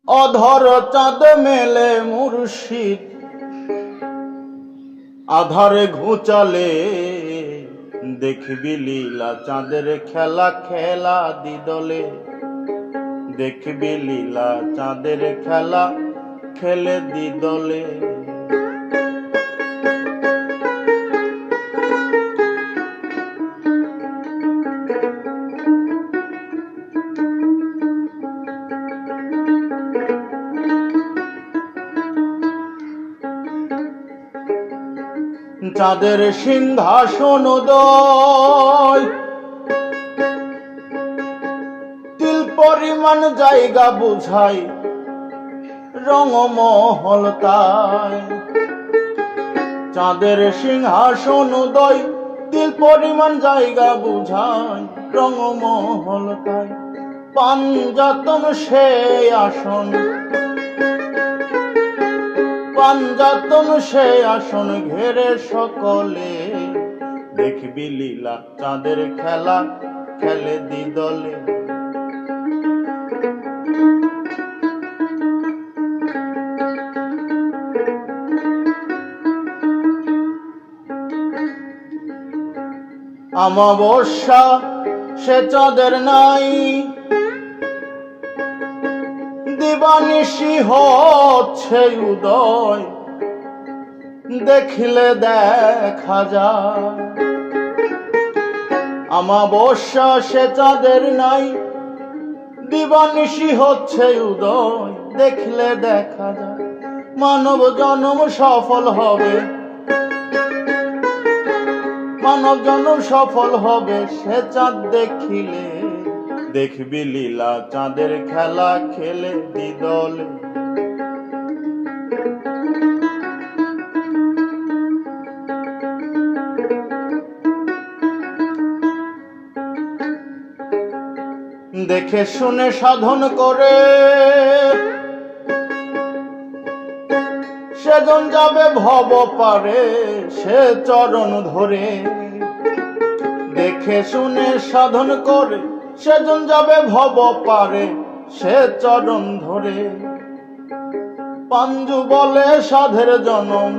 অধর চাঁদ মেলে মুর্শিদ আধারে ঘুচালে দেখবি লীলা চাঁদের খেলা খেলা দিদলে দেখবি লীলা চাঁদের খেলা খেলে দিদলে চাঁদের সিংহাসন উদয় তিল পরিমাণ জায়গা বুঝাই রঙমহল তাই চাঁদের সিংহাসন উদয় তিল পরিমাণ জায়গা বুঝাই রঙমহল তাই পাঞ্জাতন সে আসন পাঞ্জাতন সে আসন ঘেরে সকলে দেখবি লীলা চাঁদের খেলা খেলে দিদলে অমাবস্যা সে চাঁদের নাই দিবানিশি হচ্ছে উদয় দেখিলে দেখা যায় অমাবস্যা সে চাঁদের নাই দিবানিশি হচ্ছে উদয় দেখলে দেখা যায় মানব জন্ম সফল হবে মানব জন্ম সফল হবে সে চাঁদ দেখিলে দেখবি লীলা চাঁদের খেলা খেলে দিদলে দেখে শুনে সাধন করে সেজন যাবে ভব পারে সে চরণ ধরে দেখে শুনে সাধন করে সেজন যাবে ভব পারে সে চরণ ধরে পাঞ্জু বলে সাধের জনম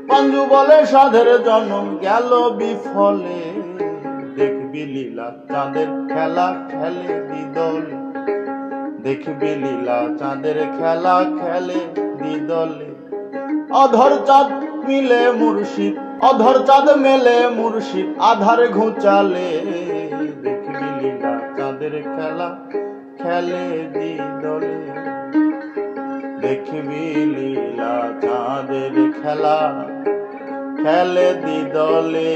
পাঞ্জু বলে সাধের জনম গেল বিফলে দেখবি লীলা চাঁদের খেলা খেলে দিদলে দেখবি লীলা চাঁদের খেলা খেলে দিদলে অধর চাঁদ মিলে মুর্শিদ অধর চাঁদ মেলে মুর্শিদ আধার ঘুচালে দেখবি লীলা চাঁদের খেলা খেলে দিদলে দেখবি লীলা চাঁদের খেলা খেলে দিদলে।